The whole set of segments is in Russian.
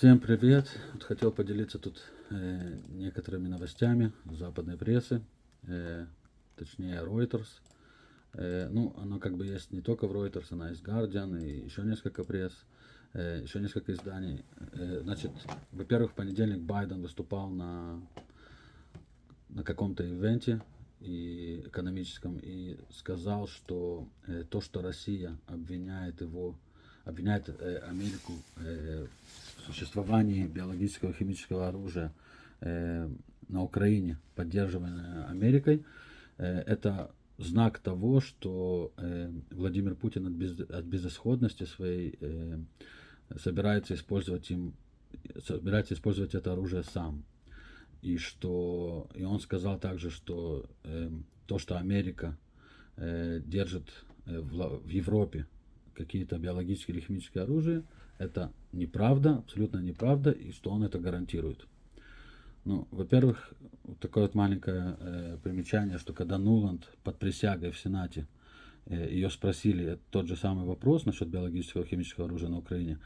Всем привет! Вот хотел поделиться тут некоторыми новостями западной прессы, точнее Reuters. Ну, оно как бы есть не только в Reuters, она есть Guardian и еще несколько пресс, еще несколько изданий. Значит, во-первых, в понедельник Байден выступал на каком-то ивенте и экономическом и сказал, что то, что Россия обвиняет Америку в существовании биологического и химического оружия на Украине, поддерживаемое Америкой, это знак того, что Владимир Путин от безысходности своей собирается использовать это оружие сам. И он сказал также, что то, что Америка держит в Европе какие-то биологические или химические оружия, это неправда, абсолютно неправда, и что он это гарантирует. Ну, во-первых, вот такое вот маленькое примечание, что когда Нуланд под присягой в Сенате ее спросили тот же самый вопрос насчет биологического и химического оружия на Украине,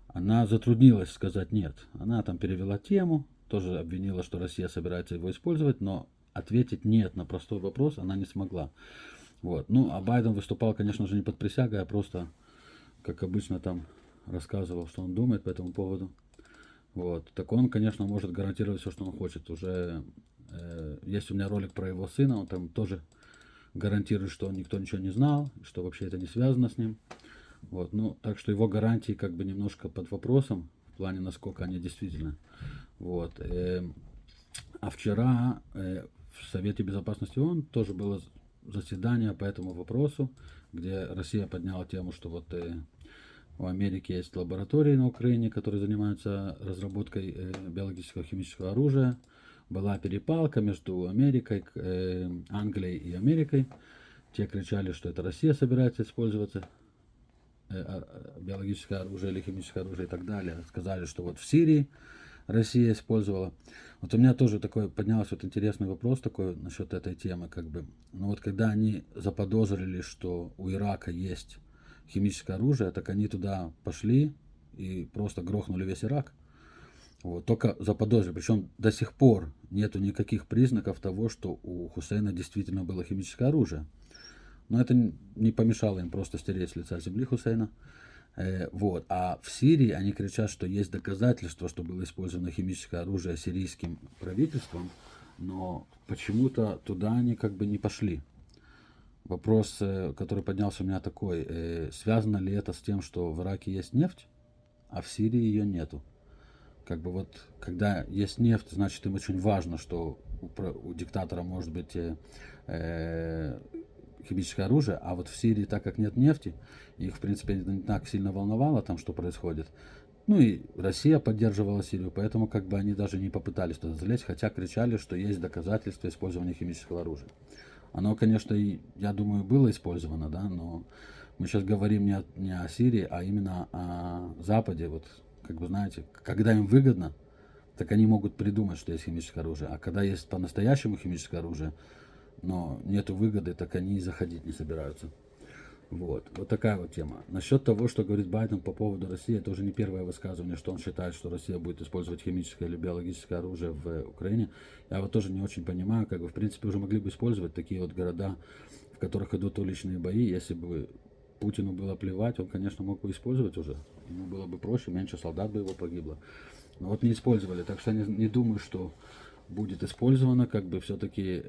она затруднилась сказать нет. Она там перевела тему, тоже обвинила, что Россия собирается его использовать, но ответить нет на простой вопрос она не смогла. Вот. Ну, а Байден выступал, конечно же, не под присягой, а просто, как обычно, там рассказывал, что он думает по этому поводу. Вот. Так он, конечно, может гарантировать все, что он хочет. Уже есть у меня ролик про его сына, он там тоже гарантирует, что никто ничего не знал, что вообще это не связано с ним. Вот. Ну, так что его гарантии как бы немножко под вопросом, в плане, насколько они действительны. Вот. А вчера в Совете Безопасности ООН тоже было заседание по этому вопросу, где Россия подняла тему, что вот у Америки есть лаборатории на Украине, которые занимаются разработкой биологического и химического оружия. Была перепалка между Америкой, Англией и Америкой. Те кричали, что это Россия собирается использовать биологическое оружие или химическое оружие и так далее. Сказали, что вот в Сирии Россия использовала. Вот у меня тоже такой поднялся вот интересный вопрос такой насчет этой темы, как бы. Ну вот когда они заподозрили, что у Ирака есть химическое оружие, так они туда пошли и просто грохнули весь Ирак. Вот, только заподозрили. Причем до сих пор нету никаких признаков того, что у Хусейна действительно было химическое оружие. Но это не помешало им просто стереть с лица земли Хусейна. Вот. А в Сирии они кричат, что есть доказательства, что было использовано химическое оружие сирийским правительством, но почему-то туда они как бы не пошли. Вопрос, который поднялся у меня такой, связано ли это с тем, что в Ираке есть нефть, а в Сирии ее нету? Как бы вот, когда есть нефть, значит им очень важно, что у диктатора может быть химическое оружие, а вот в Сирии, так как нет нефти, их, в принципе, не так сильно волновало там, что происходит. Ну и Россия поддерживала Сирию, поэтому как бы они даже не попытались туда залезть, хотя кричали, что есть доказательства использования химического оружия. Оно, конечно, и, я думаю, было использовано, да, но мы сейчас говорим не о Сирии, а именно о Западе. Вот, как бы знаете, когда им выгодно, так они могут придумать, что есть химическое оружие. А когда есть по-настоящему химическое оружие, но нету выгоды, так они и заходить не собираются. Вот такая вот тема. Насчет того, что говорит Байден по поводу России, это уже не первое высказывание, что он считает, что Россия будет использовать химическое или биологическое оружие в Украине. Я вот тоже не очень понимаю, как бы в принципе уже могли бы использовать такие вот города, в которых идут уличные бои. Если бы Путину было плевать, он, конечно, мог бы использовать уже. Ему было бы проще, меньше солдат бы его погибло. Но вот не использовали, так что я не думаю, что будет использовано, как бы все-таки,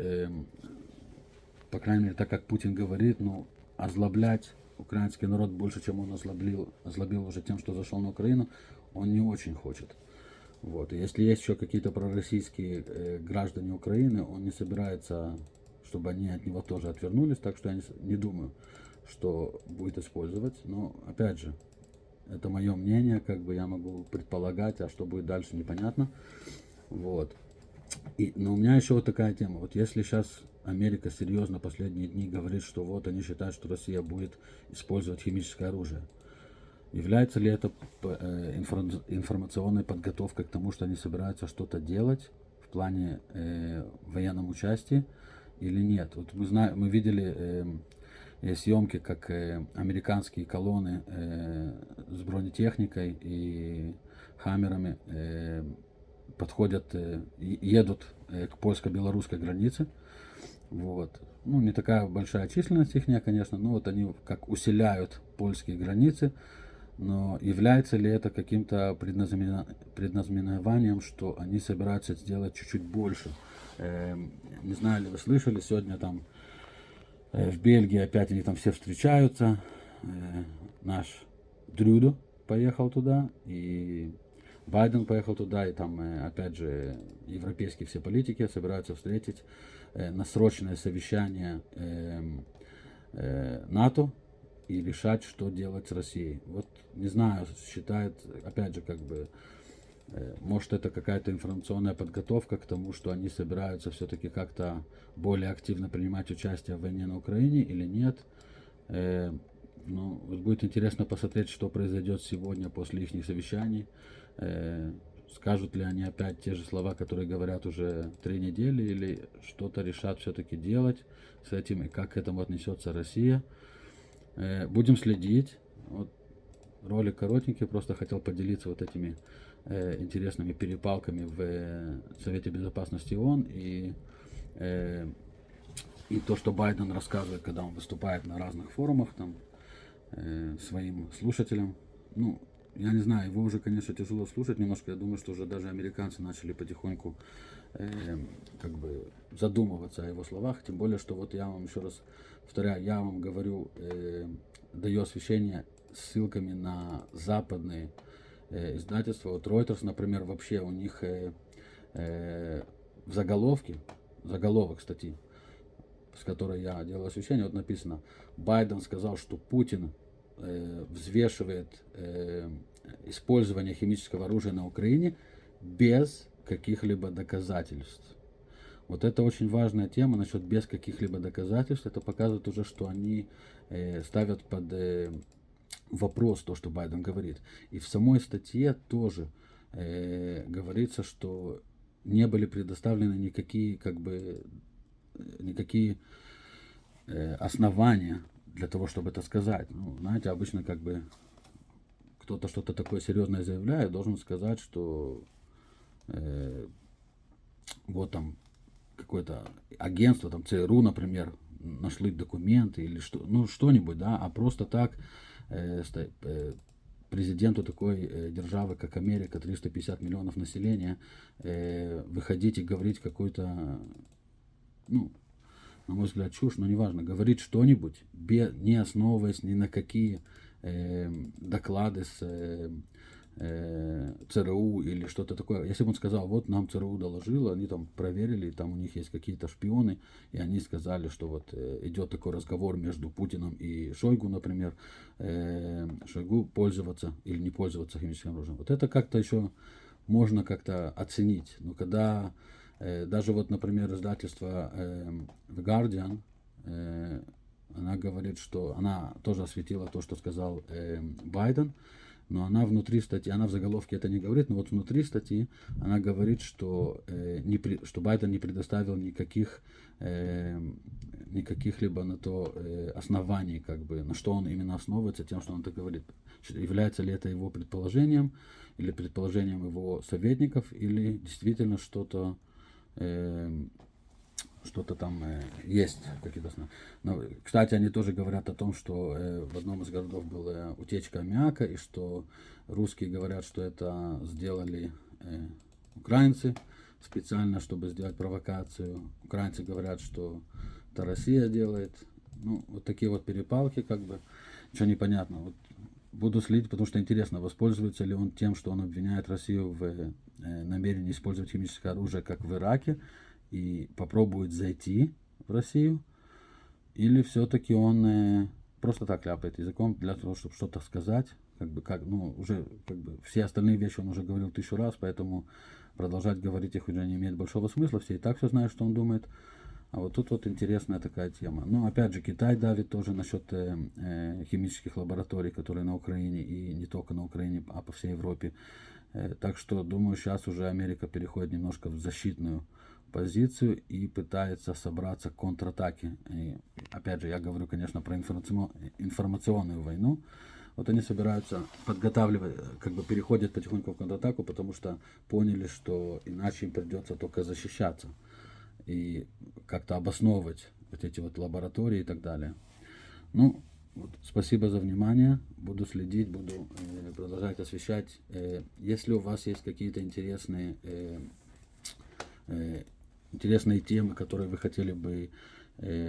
по крайней мере, так как Путин говорит, ну, озлоблять украинский народ больше, чем он озлобил уже тем, что зашел на Украину, он не очень хочет. Вот. И если есть еще какие-то пророссийские граждане Украины, он не собирается, чтобы они от него тоже отвернулись, так что я не думаю, что будет использовать. Но, опять же, это мое мнение, как бы я могу предполагать, а что будет дальше, непонятно. Вот. Но у меня еще вот такая тема. Вот если сейчас Америка серьезно последние дни говорит, что вот они считают, что Россия будет использовать химическое оружие, является ли это информационной подготовкой к тому, что они собираются что-то делать в плане военном участии или нет? Вот мы видели съемки, как американские колонны с бронетехникой и хаммерами подходят, едут к польско-белорусской границе. Вот. Ну, не такая большая численность их, конечно, но вот они как усиляют польские границы. Но является ли это каким-то предназнаменованием, что они собираются сделать чуть-чуть больше? Не знаю, ли вы слышали, сегодня там в Бельгии опять они там все встречаются. Наш Дрюдо поехал туда, и Байден поехал туда, и там опять же европейские все политики собираются встретить на срочное совещание НАТО и решать, что делать с Россией. Вот не знаю, считает, опять же, как бы, может это какая-то информационная подготовка к тому, что они собираются все-таки как-то более активно принимать участие в войне на Украине или нет. Ну, вот будет интересно посмотреть, что произойдет сегодня после их совещаний. Скажут ли они опять те же слова, которые говорят уже 3 недели, или что-то решат все-таки делать с этим, и как к этому отнесется Россия. Будем следить. Вот ролик коротенький, просто хотел поделиться вот этими интересными перепалками в Совете Безопасности ООН и то, что Байден рассказывает, когда он выступает на разных форумах там своим слушателям. Ну, я не знаю, его уже, конечно, тяжело слушать немножко. Я думаю, что уже даже американцы начали потихоньку как бы задумываться о его словах. Тем более, что вот я вам еще раз повторяю, я вам говорю, даю освещение ссылками на западные издательства. Вот Reuters, например, вообще у них в заголовке, заголовок статьи, с которой я делал освещение, вот написано: Байден сказал, что Путин взвешивает использование химического оружия на Украине без каких-либо доказательств. Вот это очень важная тема насчет без каких-либо доказательств. Это показывает уже, что они ставят под вопрос то, что Байден говорит. И в самой статье тоже говорится, что не были предоставлены никакие, как бы, никакие основания для того, чтобы это сказать. Ну, знаете, обычно как бы кто-то что-то такое серьезное заявляет, должен сказать, что вот там какое-то агентство, там ЦРУ, например, нашли документы или что, ну что-нибудь, да, а просто так президенту такой державы, как Америка, 350 миллионов населения, выходить и говорить какую-то, ну, на мой взгляд, чушь, но неважно, говорить что-нибудь, не основываясь ни на какие доклады с ЦРУ или что-то такое. Если бы он сказал, вот нам ЦРУ доложило, они там проверили, там у них есть какие-то шпионы, и они сказали, что вот идет такой разговор между Путиным и Шойгу, например, Шойгу пользоваться или не пользоваться химическим оружием. Вот это как-то еще можно как-то оценить. Но когда даже вот, например, издательство The Guardian, она говорит, что она тоже осветила то, что сказал Байден, но она внутри статьи, она в заголовке это не говорит, но вот внутри статьи она говорит, что, что Байден не предоставил никаких либо на то оснований, как бы, на что он именно основывается тем, что он так говорит. Является ли это его предположением, или предположением его советников, или действительно что-то там есть какие-то основы. Но, кстати, они тоже говорят о том, что в одном из городов была утечка аммиака, и что русские говорят, что это сделали украинцы специально, чтобы сделать провокацию. Украинцы говорят, что это Россия делает. Ну, вот такие вот перепалки, как бы, ничего непонятно. Вот буду следить, потому что интересно, воспользуется ли он тем, что он обвиняет Россию в намерении использовать химическое оружие, как в Ираке, и попробует зайти в Россию, или все-таки он просто так ляпает языком для того, чтобы что-то сказать, ну, уже как бы все остальные вещи он уже говорил 1000 раз, поэтому продолжать говорить их уже не имеет большого смысла, все и так все знают, что он думает. А вот тут вот интересная такая тема. Ну, опять же, Китай давит тоже насчет химических лабораторий, которые на Украине, и не только на Украине, а по всей Европе. Так что, думаю, сейчас уже Америка переходит немножко в защитную позицию и пытается собраться к контратаке. И, опять же, я говорю, конечно, про информационную войну. Вот они собираются подготавливать, как бы переходят потихоньку в контратаку, потому что поняли, что иначе им придется только защищаться и как-то обосновывать вот эти вот лаборатории и так далее. Ну, вот, спасибо за внимание. Буду следить, буду продолжать освещать. Если у вас есть какие-то интересные темы, которые вы хотели бы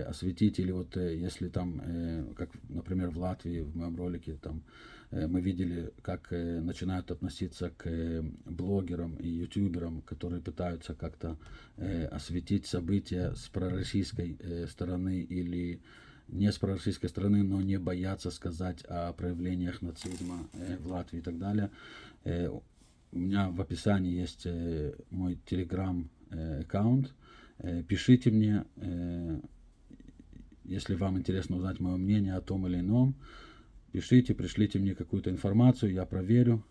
осветить, или вот если там, как, например, в Латвии, в моем ролике, там мы видели, как начинают относиться к блогерам и ютуберам, которые пытаются как-то осветить события с пророссийской стороны или не с пророссийской стороны, но не боятся сказать о проявлениях нацизма в Латвии и так далее. У меня в описании есть мой телеграм-аккаунт. Пишите мне, если вам интересно узнать мое мнение о том или ином. Пишите, пришлите мне какую-то информацию, я проверю,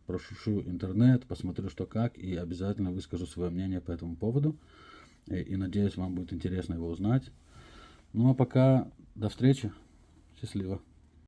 прошу интернет, посмотрю, что как, и обязательно выскажу свое мнение по этому поводу. И надеюсь, вам будет интересно его узнать. Ну а пока до встречи. Счастливо.